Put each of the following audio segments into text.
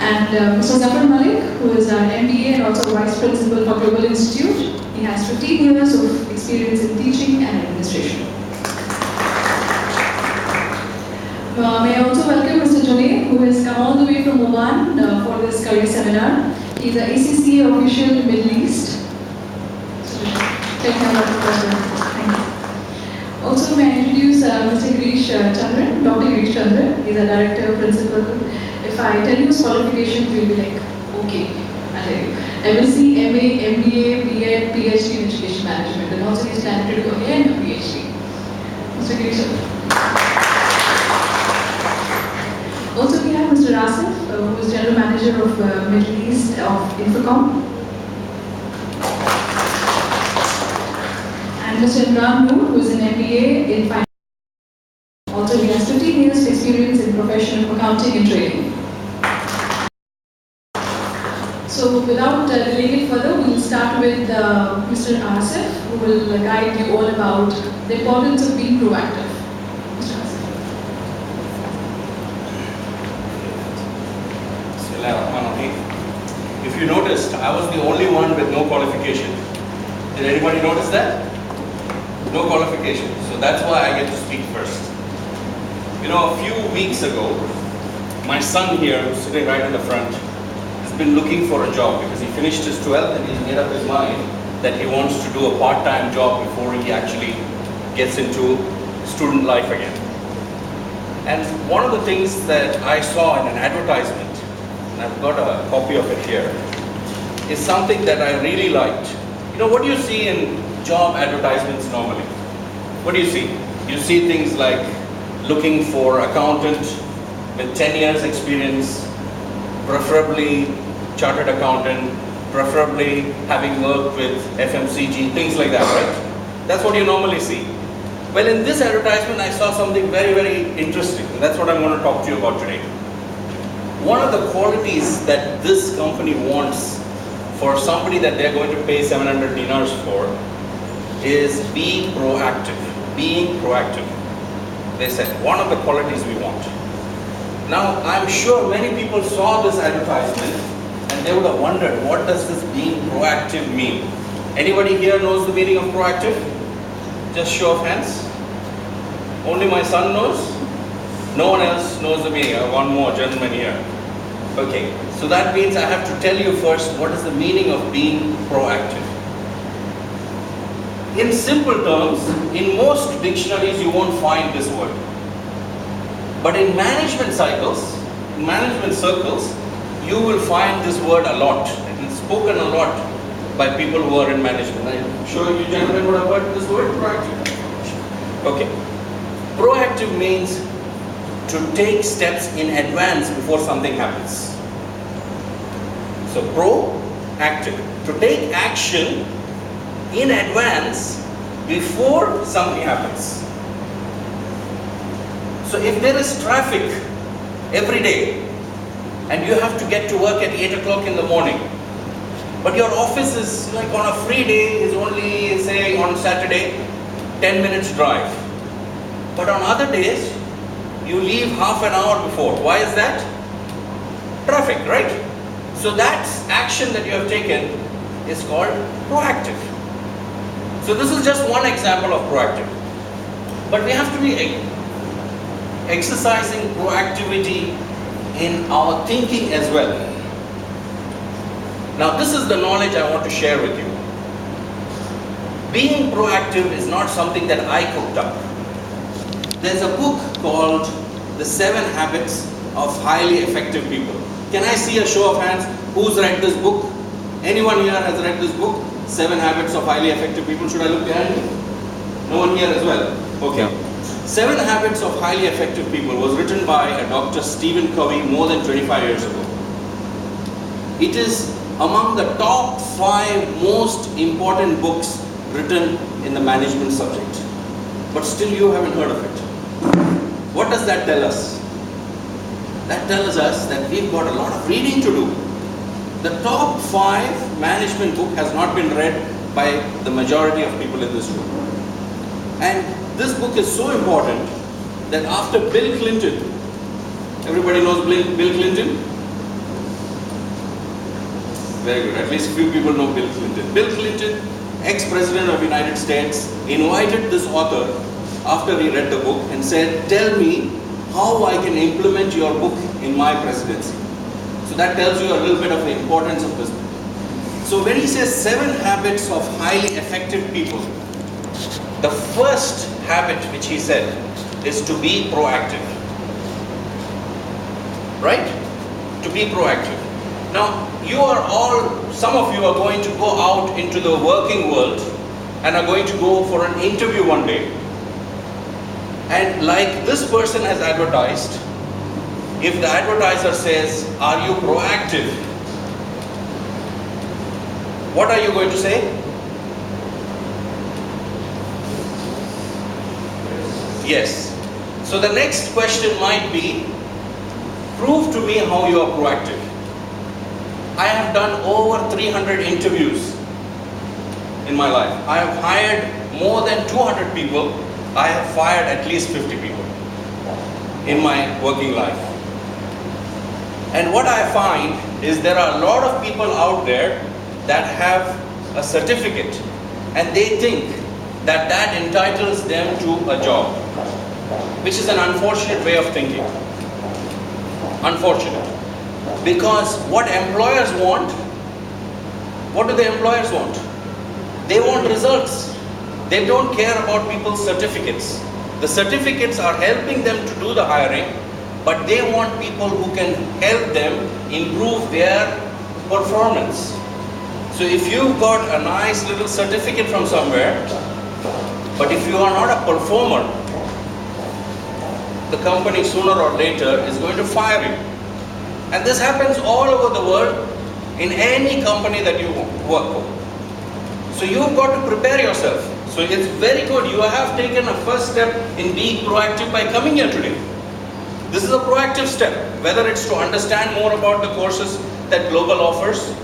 And Mr. Zafar Malik, who is our MBA and also Vice Principal for Global Institute. He has 15 years of experience in teaching and administration. May I also welcome Mr. Junaid, who has come all the way from Oman for this career seminar. He is the ACCA official in Middle East. Thank you. Also, may I introduce Mr. Girish Chandran, Dr. Girish Chandran. He is a director, principal. If I tell you his qualifications, you'll be like, okay, I'll tell you. MSc, MA, MBA, BEd, PhD in Education Management, and also he's planning to do again a PhD. Mr. Girish Chandran. Also, we have Mr. Asif, who is General Manager of Middle East of Infocom. And Mr. Imran Noor, who is an MBA in Finance. Also, he has 15 years of experience in profession of accounting and trading. So, without delaying it further, we will start with Mr. Asif, who will guide you all about the importance of being proactive. Mr. Asif. If you noticed, I was the only one with no qualification. Did anybody notice that? No qualification. So that's why I get to speak first. You know, a few weeks ago, my son here, who's sitting right in the front, has been looking for a job because he finished his 12th and he's made up his mind that he wants to do a part-time job before he actually gets into student life again. And one of the things that I saw in an advertisement, and I've got a copy of it here, is something that I really liked. You know, what do you see in job advertisements normally? What do you see? You see things like looking for accountant with 10 years experience, preferably chartered accountant, preferably having worked with FMCG, things like that, right? That's what you normally see. Well, in this advertisement, I saw something very, very interesting, and that's what I'm going to talk to you about today. One of the qualities that this company wants for somebody that they're going to pay 700 dinars for is being proactive. Being proactive. They said, one of the qualities we want. Now, I'm sure many people saw this advertisement and they would have wondered, what does this being proactive mean? Anybody here knows the meaning of proactive? Just show of hands. Only my son knows? No one else knows the meaning. I have one more gentleman here. Okay, so that means I have to tell you first what is the meaning of being proactive. In simple terms, in most dictionaries you won't find this word. But in management cycles, in management circles, you will find this word a lot. It is spoken a lot by people who are in management. I'm sure you gentlemen would have heard this word, proactive. Okay. Proactive means to take steps in advance before something happens. So proactive, to take action in advance before something happens. So if there is traffic every day and you have to get to work at 8 o'clock in the morning, but your office is like on a free day is only, say, on Saturday, 10 minutes drive. But on other days, you leave half an hour before. Why is that? Traffic, right? So that action that you have taken is called proactive. So this is just one example of proactive. But we have to be exercising proactivity in our thinking as well. Now this is the knowledge I want to share with you. Being proactive is not something that I cooked up. There's a book called The 7 Habits of Highly Effective People. Can I see a show of hands? Who's read this book? Anyone here has read this book? 7 Habits of Highly Effective People. Should I look behind me? No one here as well? Okay. 7 Habits of Highly Effective People was written by a Dr. Stephen Covey more than 25 years ago. It is among the top 5 most important books written in the management subject. But still you haven't heard of it. What does that tell us? That tells us that we've got a lot of reading to do. The top 5 management book has not been read by the majority of people in this room. And this book is so important that after Bill Clinton, everybody knows Bill Clinton? Very good. At least few people know Bill Clinton. Bill Clinton, ex-president of the United States, invited this author after he read the book and said, tell me how I can implement your book in my presidency. So that tells you a little bit of the importance of this book. So when he says 7 habits of highly effective people, the first habit which he said is to be proactive. Right? To be proactive. Now, some of you are going to go out into the working world and are going to go for an interview one day. And like this person has advertised, if the advertiser says, are you proactive? What are you going to say? Yes. So the next question might be, prove to me how you are proactive. I have done over 300 interviews in my life. I have hired more than 200 people. I have fired at least 50 people in my working life. And what I find is there are a lot of people out there that have a certificate and they think that that entitles them to a job, which is an unfortunate way of thinking. Unfortunate. Because what employers want, what do the employers want? They want results. They don't care about people's certificates. The certificates are helping them to do the hiring, but they want people who can help them improve their performance. So if you've got a nice little certificate from somewhere, but if you are not a performer, the company sooner or later is going to fire you. And this happens all over the world in any company that you work for. So you've got to prepare yourself. So it's very good. You have taken a first step in being proactive by coming here today. This is a proactive step, whether it's to understand more about the courses that Global offers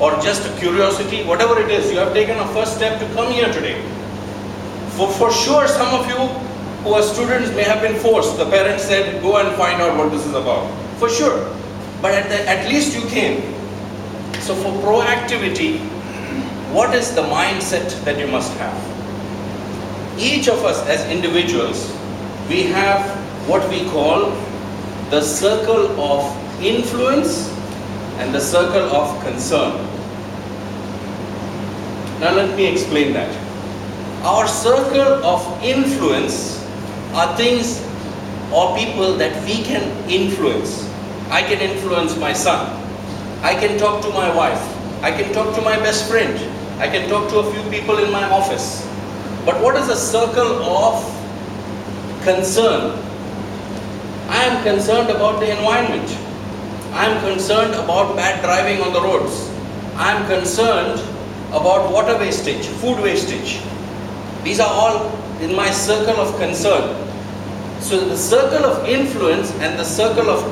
or just a curiosity, whatever it is, you have taken a first step to come here today. For sure, some of you who are students may have been forced. The parents said, go and find out what this is about. For sure. But at least you came. So for proactivity, what is the mindset that you must have? Each of us as individuals, we have what we call the circle of influence and the circle of concern. Now let me explain that. Our circle of influence are things or people that we can influence. I can influence my son. I can talk to my wife. I can talk to my best friend. I can talk to a few people in my office. But what is a circle of concern? I am concerned about the environment. I am concerned about bad driving on the roads. I am concerned about water wastage, food wastage. These are all in my circle of concern. So the circle of influence and the circle of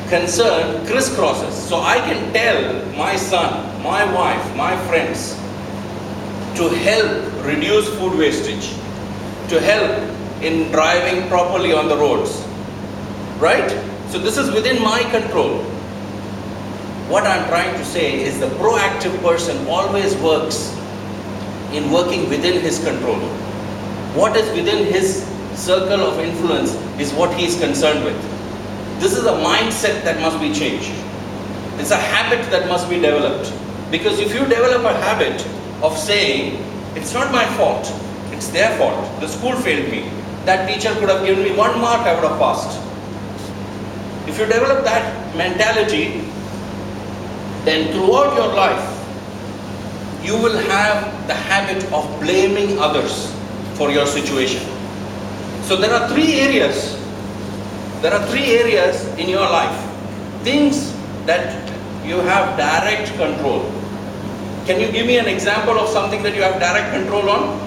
concern crisscrosses. So I can tell my son, my wife, my friends to help reduce food wastage, to help in driving properly on the roads. Right? So this is within my control. What I'm trying to say is the proactive person always works in working within his control. What is within his circle of influence is what he is concerned with. This is a mindset that must be changed. It's a habit that must be developed. Because if you develop a habit of saying, it's not my fault, it's their fault, the school failed me, that teacher could have given me 1 mark, I would have passed. If you develop that mentality, then throughout your life, you will have the habit of blaming others for your situation. So there are 3 areas. There are 3 areas in your life. Things that you have direct control. Can you give me an example of something that you have direct control on?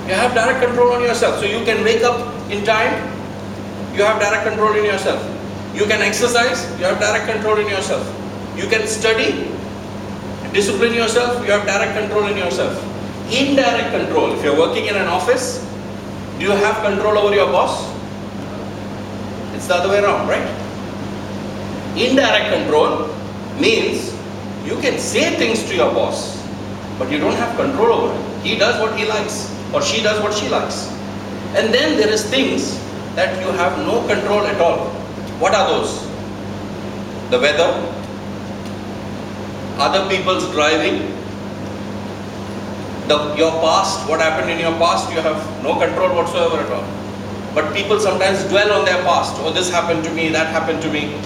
You have direct control on yourself. So you can wake up in time, you have direct control in yourself. You can exercise, you have direct control in yourself. You can study, discipline yourself, you have direct control in yourself. Indirect control. If you're working in an office, do you have control over your boss? It's the other way around, right? Indirect control means you can say things to your boss, but you don't have control over it. He does what he likes, or she does what she likes. And then there is things that you have no control at all. What are those? The weather, other people's driving, your past, what happened in your past, you have no control whatsoever at all. But people sometimes dwell on their past. Oh, this happened to me, that happened to me.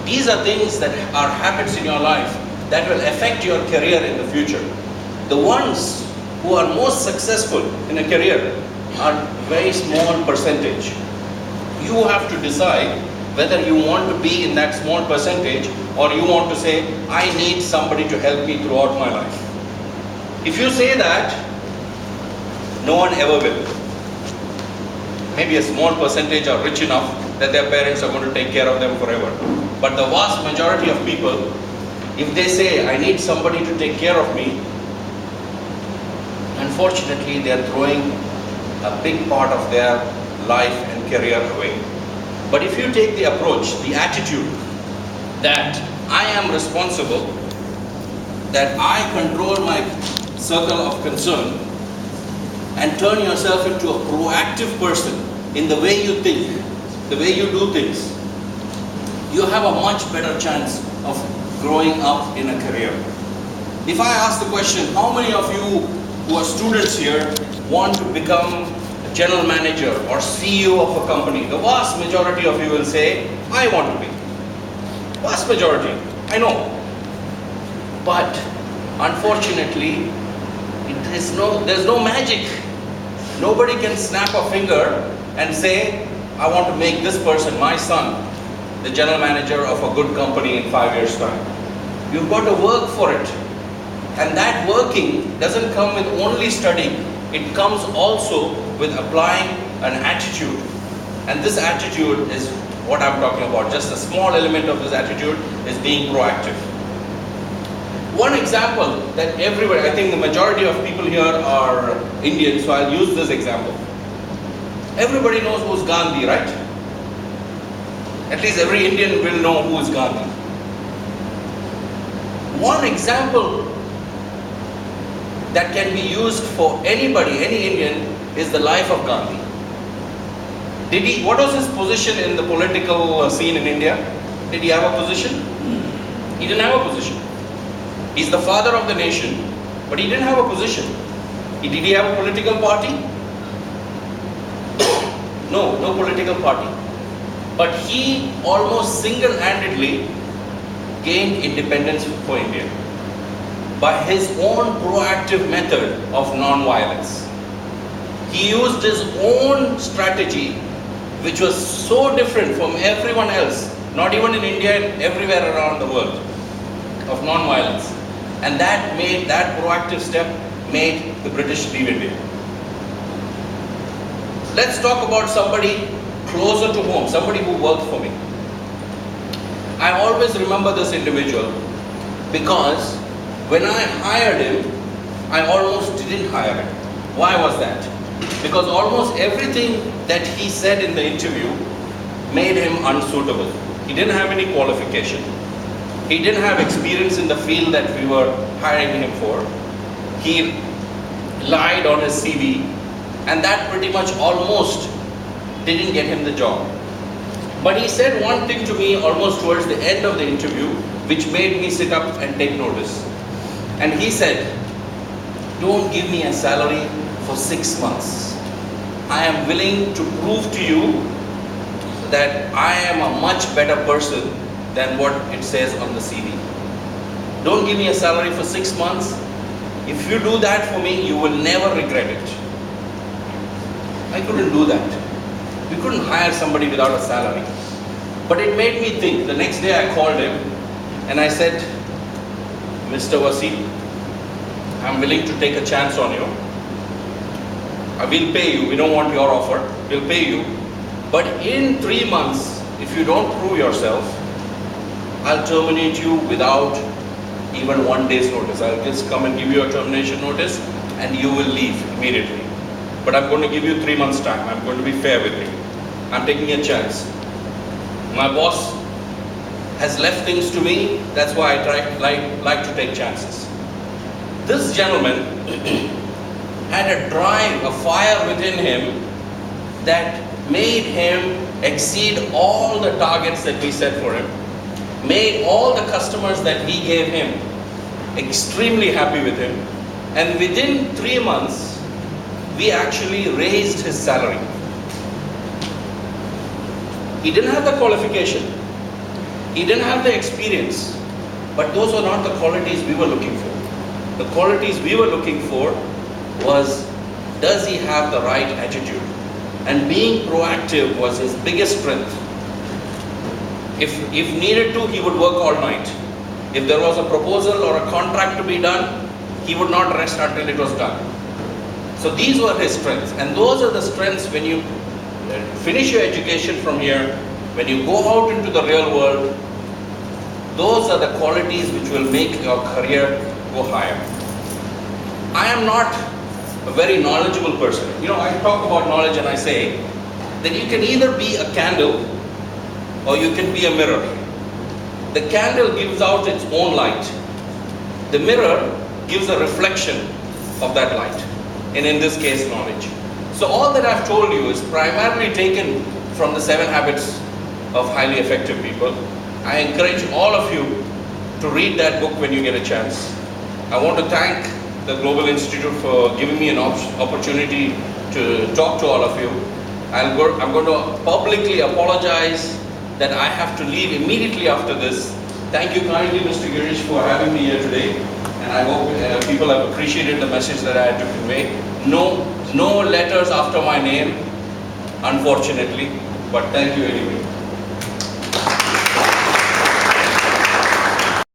These are things that are habits in your life that will affect your career in the future. The ones who are most successful in a career are very small percentage. You have to decide whether you want to be in that small percentage or you want to say, I need somebody to help me throughout my life. If you say that, no one ever will. Maybe a small percentage are rich enough that their parents are going to take care of them forever. But the vast majority of people, if they say, I need somebody to take care of me, unfortunately, they are throwing a big part of their life and career away. But if you take the approach, the attitude that I am responsible, that I control my circle of concern, and turn yourself into a proactive person in the way you think, the way you do things, you have a much better chance of growing up in a career. If I ask the question, how many of you who are students here want to become a general manager or CEO of a company? The vast majority of you will say, I want to be. Vast majority, I know. But unfortunately, there's no magic. Nobody can snap a finger and say, I want to make this person, my son, the general manager of a good company in 5 years' time. You've got to work for it. And that working doesn't come with only studying. It comes also with applying an attitude. And this attitude is what I'm talking about. Just a small element of this attitude is being proactive. One example that everywhere, I think the majority of people here are Indian, so I'll use this example. Everybody knows who's Gandhi, right? At least every Indian will know who is Gandhi. One example that can be used for anybody, any Indian, is the life of Gandhi. What was his position in the political scene in India? Did he have a position? He didn't have a position. He's the father of the nation, but he didn't have a position. Did he have a political party? No, no political party. But he almost single-handedly gained independence for India by his own proactive method of non-violence. He used his own strategy, which was so different from everyone else, not even in India and everywhere around the world, of non-violence. And that proactive step made the British leave India. Let's talk about somebody closer to home, somebody who worked for me. I always remember this individual because when I hired him, I almost didn't hire him. Why was that? Because almost everything that he said in the interview made him unsuitable. He didn't have any qualification. He didn't have experience in the field that we were hiring him for. He lied on his CV, and that pretty much almost didn't get him the job. But he said one thing to me almost towards the end of the interview, which made me sit up and take notice. And he said, don't give me a salary for 6 months. I am willing to prove to you that I am a much better person than what it says on the CV. Don't give me a salary for 6 months. If you do that for me, you will never regret it. I couldn't do that. We couldn't hire somebody without a salary. But it made me think. The next day I called him and I said, Mr. Wasi, I'm willing to take a chance on you. I will pay you. We don't want your offer. We'll pay you. But in 3 months, if you don't prove yourself, I'll terminate you without even 1 day's notice. I'll just come and give you a termination notice and you will leave immediately. But I'm going to give you 3 months time. I'm going to be fair with you. I'm taking a chance. My boss has left things to me. That's why I like to take chances. This gentleman had a drive, a fire within him that made him exceed all the targets that we set for him, made all the customers that we gave him extremely happy with him, and within 3 months, we actually raised his salary. He didn't have the qualification, he didn't have the experience, but those were not the qualities we were looking for. The qualities we were looking for was, does he have the right attitude? And being proactive was his biggest strength. If needed to, he would work all night. If there was a proposal or a contract to be done, he would not rest until it was done. So these were his strengths, and those are the strengths when you finish your education from here, when you go out into the real world, those are the qualities which will make your career go higher. I am not a very knowledgeable person. You know, I talk about knowledge and I say that you can either be a candle or you can be a mirror. The candle gives out its own light. The mirror gives a reflection of that light, and in this case, knowledge. So all that I've told you is primarily taken from the 7 Habits of Highly Effective People. I encourage all of you to read that book when you get a chance. I want to thank the Global Institute for giving me an opportunity to talk to all of you. I'm going to publicly apologize that I have to leave immediately after this. Thank you kindly, Mr. Girish, for having me here today. And I hope people have appreciated the message that I had to convey. No letters after my name, unfortunately, but thank you anyway.